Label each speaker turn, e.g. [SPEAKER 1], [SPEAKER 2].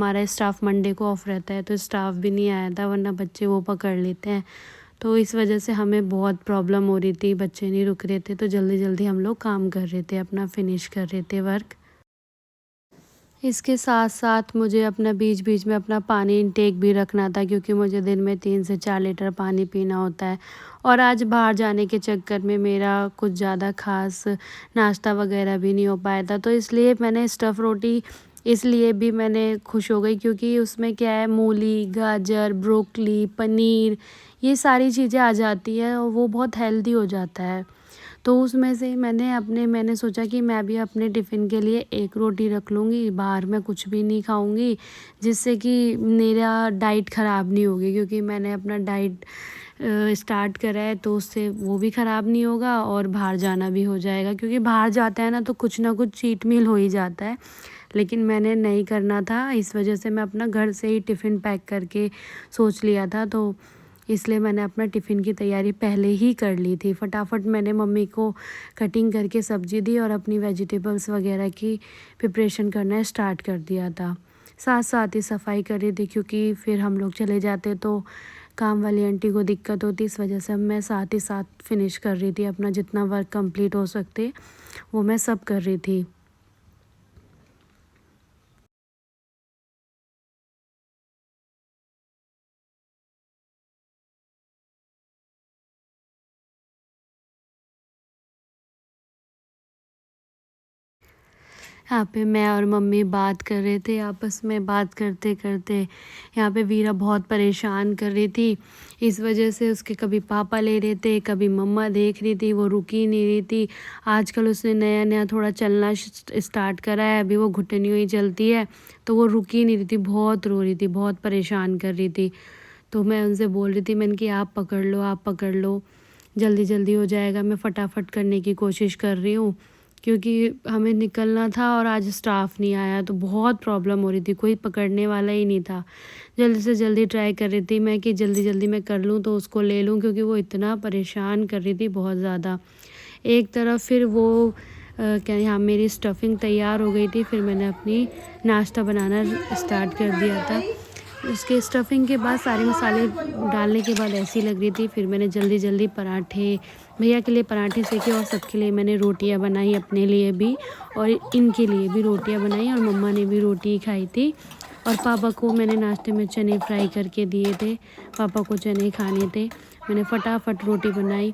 [SPEAKER 1] हमारा staff Monday को of रहता है, तो स्टाफ भी नहीं आया था, वरना बच्चे वो पकड़ लेते हैं। तो इस वजह से हमें बहुत प्रॉब्लम हो रही थी, बच्चे नहीं रुक रहे थे, तो जल्दी जल्दी हम लोग काम कर रहे थे, अपना फिनिश कर रहे थे वर्क। इसके साथ साथ मुझे अपना बीच बीच में अपना पानी इंटेक भी रखना था, क्योंकि मुझे दिन में 3 से 4 लीटर पानी पीना होता है। और आज बाहर जाने के चक्कर में मेरा कुछ ज़्यादा ख़ास नाश्ता वगैरह भी नहीं हो पाया था, तो इसलिए मैंने स्टफ़ रोटी इसलिए भी मैंने खुश हो गई, क्योंकि उसमें क्या है, मूली, गाजर, ब्रोकली, पनीर, ये सारी चीज़ें आ जाती हैं और वो बहुत हेल्दी हो जाता है। तो उसमें से मैंने सोचा कि मैं भी अपने टिफ़िन के लिए 1 रोटी रख लूँगी, बाहर मैं कुछ भी नहीं खाऊँगी, जिससे कि मेरा डाइट ख़राब नहीं होगी, क्योंकि मैंने अपना डाइट स्टार्ट करा है, तो उससे वो भी ख़राब नहीं होगा और बाहर जाना भी हो जाएगा, क्योंकि बाहर जाते हैं ना तो कुछ ना कुछ चीट मील हो ही जाता है। लेकिन मैंने नहीं करना था, इस वजह से मैं अपना घर से ही टिफ़िन पैक करके सोच लिया था, तो इसलिए मैंने अपना टिफ़िन की तैयारी पहले ही कर ली थी। फटाफट मैंने मम्मी को कटिंग करके सब्ज़ी दी और अपनी वेजिटेबल्स वगैरह की प्रिपरेशन करना स्टार्ट कर दिया था। साथ साथ ही सफाई कर रही थी, क्योंकि फिर हम लोग चले जाते तो काम वाली आंटी को दिक्कत होती, इस वजह से मैं साथ ही साथ फिनिश कर रही थी, अपना जितना वर्क कंप्लीट हो सकते वो मैं सब कर रही थी। यहाँ पे मैं और मम्मी बात कर रहे थे, आपस में बात करते-करते यहाँ पे वीरा बहुत परेशान कर रही थी। इस वजह से उसके कभी पापा ले रहे थे, कभी मम्मा देख रही थी, वो रुक ही नहीं रही थी। आजकल उसने नया-नया थोड़ा चलना स्टार्ट करा है, अभी वो घुटनियों ही चलती है, तो वो रुक ही नहीं रही थी, बहुत रो रही थी, बहुत परेशान कर रही थी। तो मैं उनसे बोल रही थी, मैंने कि आप पकड़ लो, जल्दी-जल्दी हो जाएगा। मैं फटाफट करने की कोशिश कर रही हूँ, क्योंकि हमें निकलना था और आज स्टाफ नहीं आया, तो बहुत प्रॉब्लम हो रही थी, कोई पकड़ने वाला ही नहीं था। जल्दी से जल्दी ट्राई कर रही थी मैं कि जल्दी-जल्दी मैं कर लूँ तो उसको ले लूँ, क्योंकि वो इतना परेशान कर रही थी बहुत ज़्यादा। एक तरफ फिर वो क्या यहाँ मेरी स्टफिंग तैयार हो गई थी, फिर मैंने अपनी नाश्ता बनाना स्टार्ट कर दिया था। उसके स्टफिंग के बाद सारे मसाले डालने के बाद ऐसी लग रही थी, फिर मैंने जल्दी-जल्दी पराठे भैया के लिए पराठे सेके और सबके लिए मैंने रोटियां बनाई, अपने लिए भी और इनके लिए भी रोटियां बनाई, और मम्मा ने भी रोटी खाई थी। और पापा को मैंने नाश्ते में चने फ्राई करके दिए थे, पापा को चने खाने थे। मैंने फटाफट रोटी बनाई